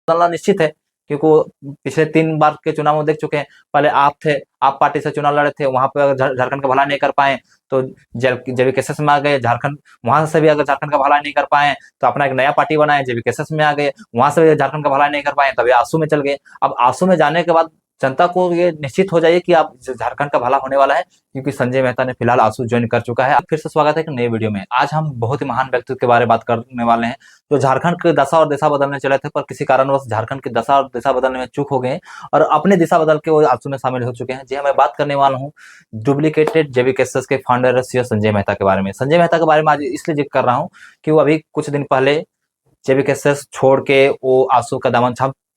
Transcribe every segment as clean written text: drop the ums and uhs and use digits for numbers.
बदलना निश्चित है, क्योंकि वो पिछले 3 बार के चुनाव में देख चुके हैं। पहले आप थे, आप पार्टी से चुनाव लड़े थे, वहाँ पे अगर झारखंड का भला नहीं कर पाए तो जेवीकेएसएस में आ गए, झारखंड वहां से भी अगर झारखंड का भला नहीं कर पाए तो अपना एक नया पार्टी बनाए, जेवीकेएसएस में आ गए, वहां से भी झारखंड का भला नहीं कर पाए तभी आंसू में चल गए। अब आंसू में जाने के बाद जनता को ये निश्चित हो जाइए कि आप झारखंड का भला होने वाला है, क्योंकि संजय मेहता ने फिलहाल आंसू ज्वाइन कर चुका है। फिर से स्वागत है एक नए वीडियो में। आज हम बहुत ही महान व्यक्ति के बारे में बात करने वाले हैं जो झारखंड की दशा और दिशा बदलने चले थे, पर किसी कारणवश झारखंड की दशा और दिशा बदलने में चूक हो गए और अपने दिशा बदल के वो आंसू में शामिल हो चुके हैं। जी हाँ, मैं बात करने वाला हूँ डुप्लीकेटेड जेवीकेएसएस के फाउंडर संजय मेहता के बारे में। संजय मेहता के बारे में आज इसलिए जिक्र कर रहा हूँ कि वो अभी कुछ दिन पहले जेवीकेएसएस छोड़ के वो आंसू का दामन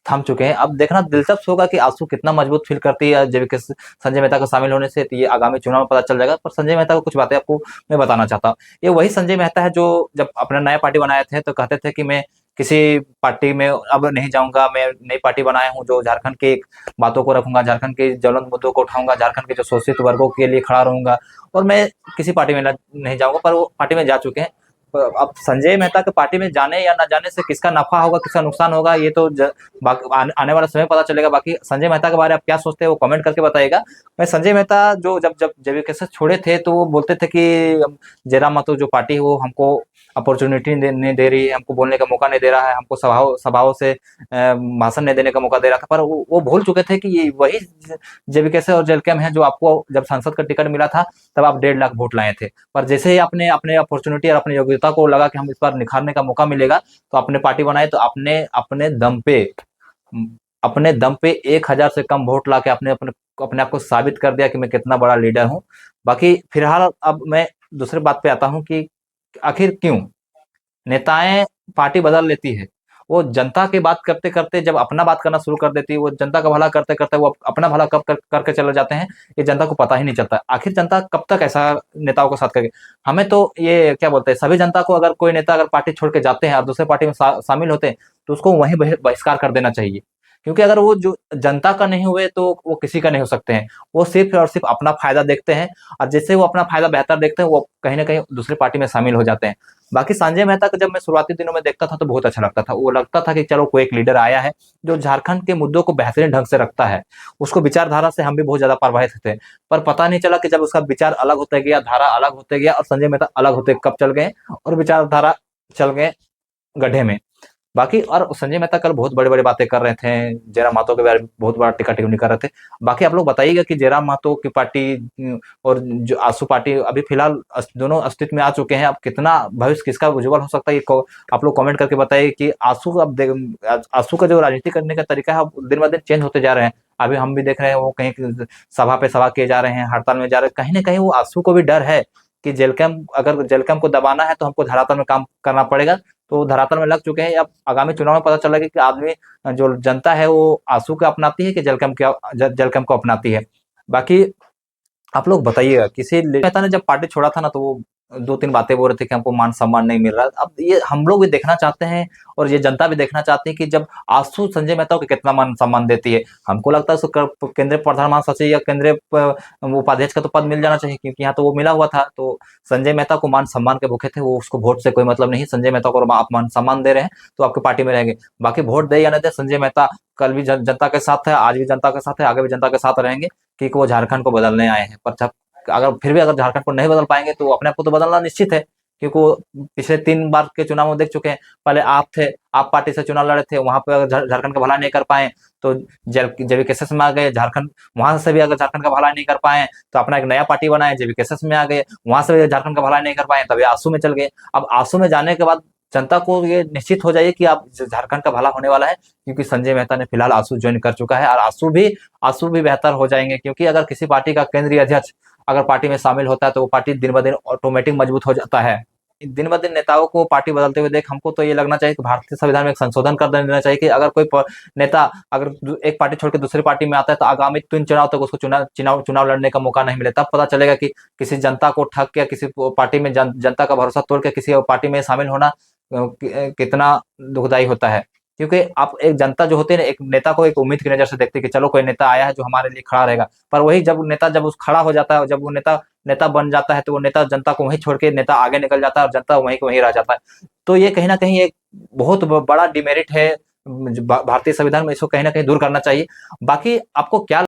थम चुके हैं। अब देखना दिलचस्प होगा कि आंसू कितना मजबूत फील करती है जेवीकेएसएस संजय मेहता का शामिल होने से, तो ये आगामी चुनाव में पता चल जाएगा। पर संजय मेहता को कुछ बातें आपको मैं बताना चाहता हूँ। ये वही संजय मेहता है जो जब अपना नया पार्टी बनाए थे तो कहते थे कि मैं किसी पार्टी में अब नहीं जाऊंगा, मैं नई पार्टी बनाया हूँ जो झारखंड की बातों को रखूंगा, झारखंड के ज्वलंत मुद्दों को उठाऊंगा, झारखंड के जो शोषित वर्गों के लिए खड़ा रहूंगा और मैं किसी पार्टी में नहीं जाऊंगा। पर वो पार्टी में जा चुके हैं। अब संजय मेहता के पार्टी में जाने या ना जाने से किसका नफा होगा, किसका नुकसान होगा, ये तो आने वाला समय पता चलेगा। बाकी संजय मेहता के बारे में आप क्या सोचते हैं वो कमेंट करके बताइएगा। मैं संजय मेहता जो जब जब जेवीकेएसएस छोड़े थे तो वो बोलते थे कि जयराम महतो जो पार्टी है वो हमको अपॉर्चुनिटी नहीं दे रही है, हमको बोलने का मौका नहीं दे रहा है, हमको सभाओं से भाषण नहीं देने का मौका दे रहा था। पर वो भूल चुके थे कि ये वही जेवीकेएसएस और जेलकैम है जो आपको जब संसद का टिकट मिला था तब आप 1.5 लाख वोट लाए थे। पर जैसे ही आपने अपने अपॉर्चुनिटी और अपनी योग्यता को लगा कि हम इस बार निखारने का मौका मिलेगा तो आपने पार्टी बनाई, तो आपने अपने दम पे 1000 से कम वोट ला के अपने आप को साबित कर दिया कि मैं कितना बड़ा लीडर हूं। बाकी फिलहाल अब मैं दूसरी बात पे आता हूं कि आखिर क्यों नेताएं पार्टी बदल लेती है। वो जनता की बात करते करते जब अपना बात करना शुरू कर देती है, वो जनता का भला करते करते वो अपना भला कब करके चले जाते हैं ये जनता को पता ही नहीं चलता। आखिर जनता कब तक ऐसा नेताओं के साथ करेगी। हमें तो ये क्या बोलते हैं, सभी जनता को अगर कोई नेता अगर पार्टी छोड़ के जाते हैं और दूसरे पार्टी में शामिल होते हैं तो उसको वहीं बहिष्कार कर देना चाहिए, क्योंकि अगर वो जो जनता का नहीं हुए तो वो किसी का नहीं हो सकते हैं। वो सिर्फ और सिर्फ अपना फायदा देखते हैं और जैसे वो अपना फायदा बेहतर देखते हैं वो कहीं ना कहीं दूसरी पार्टी में शामिल हो जाते हैं। बाकी संजय मेहता को जब मैं शुरुआती दिनों में देखता था तो बहुत अच्छा लगता था। वो लगता था कि चलो कोई एक लीडर आया है जो झारखंड के मुद्दों को बेहतरीन ढंग से रखता है। उसको विचारधारा से हम भी बहुत ज्यादा प्रभावित थे, पर पता नहीं चला कि जब उसका विचार अलग होते गया, धारा अलग होते गया और संजय मेहता अलग होते कब चल गए और विचारधारा चल गए गड्ढे में। बाकी और संजय मेहता कल बहुत बड़ी बड़ी बातें कर रहे थे, जयराम महतो के बारे में बहुत बड़ा टिक्का टिप्पणी कर रहे थे। बाकी आप लोग बताइएगा कि जयराम महतो की पार्टी और जो आंसू पार्टी अभी फिलहाल दोनों अस्तित्व में आ चुके हैं। अब कितना भविष्य किसका उज्जवल हो सकता है ये आप लोग कमेंट करके बताइए कि आंसू का जो राजनीति करने का तरीका है दिन ब दिन चेंज होते जा रहे हैं। अभी हम भी देख रहे हैं वो कहीं सभा पे सभा किए जा रहे हैं, हड़ताल में जा रहे हैं। कहीं ना कहीं वो आंसू को भी डर है कि अगर जेलकैम को दबाना है तो हमको धरातल में काम करना पड़ेगा। तो धरातल में लग चुके हैं। अब आगामी चुनाव में पता चलेगा कि आदमी जो जनता है वो आंसू को अपनाती है कि जेलकैम को अपनाती है। बाकी आप लोग बताइएगा। किसी नेता ने जब पार्टी छोड़ा था ना तो वो 2-3 बातें बोल रहे थे कि हमको मान सम्मान नहीं मिल रहा। अब ये हम लोग भी देखना चाहते हैं और ये जनता भी देखना चाहती है कि जब आंसू संजय मेहता को कितना मान सम्मान देती है। हमको लगता है उसको केंद्रीय प्रधान महासचिव या केंद्रीय उपाध्यक्ष का तो पद मिल जाना चाहिए, क्योंकि यहाँ तो वो मिला हुआ था। तो संजय मेहता को मान सम्मान के भूखे थे वो, उसको वोट से कोई मतलब नहीं। संजय मेहता को आप मान सम्मान दे रहे हैं तो आपकी पार्टी में रहेंगे। बाकी वोट दे या न दे, संजय मेहता कल भी जनता के साथ है, आज भी जनता के साथ है, आगे भी जनता के साथ रहेंगे, क्योंकि वो झारखंड को बदलने आए हैं। पर अगर फिर भी अगर झारखंड को नहीं बदल पाएंगे तो अपने आप को तो बदलना निश्चित है, क्योंकि वो पिछले 3 बार के चुनाव में देख चुके हैं। पहले आप थे, आप पार्टी से चुनाव लड़े थे, वहां पे अगर झारखंड का भला नहीं कर पाए तो जेवीकेएसएस में आ गए, झारखंड वहां से भी अगर झारखंड का भला नहीं कर पाए तो अपना एक नया पार्टी बनाए, जेवीकेएसएस में आ गए, वहां से भी झारखंड का भला नहीं कर पाए तभी आंसू में चल गए। अब आंसू में जाने के बाद जनता को ये निश्चित हो जाइए कि आप झारखंड का भला होने वाला है, क्योंकि संजय मेहता ने फिलहाल आंसू ज्वाइन कर चुका है और आंसू भी बेहतर हो जाएंगे। क्योंकि अगर किसी पार्टी का केंद्रीय अध्यक्ष अगर पार्टी में शामिल होता है तो वो पार्टी दिन ब दिन ऑटोमेटिक मजबूत हो जाता है। दिन ब दिन नेताओं को पार्टी बदलते हुए देख हमको तो ये लगना चाहिए कि भारतीय संविधान में एक संशोधन कर देना चाहिए कि अगर कोई नेता अगर एक पार्टी छोड़ के दूसरी पार्टी में आता है तो आगामी 3 चुनाव तक उसको चुनाव लड़ने का मौका नहीं मिले। तब पता चलेगा कि किसी जनता को ठग के, किसी पार्टी में जनता का भरोसा तोड़ के किसी पार्टी में शामिल होना कितना दुखदायी होता है। क्योंकि आप एक जनता जो होती है ना, एक नेता को एक उम्मीद की नजर से देखते हैं कि चलो कोई नेता आया है जो हमारे लिए खड़ा रहेगा। पर वही जब नेता जब उस खड़ा हो जाता है, जब वो नेता बन जाता है तो वो नेता जनता को वहीं छोड़ के नेता आगे निकल जाता है और जनता वहीं को वहीं रह जाता है। तो ये कहीं ना कहीं एक बहुत बड़ा डिमेरिट है भारतीय संविधान में इसको कहीं ना कहीं दूर करना चाहिए। बाकी आपको क्या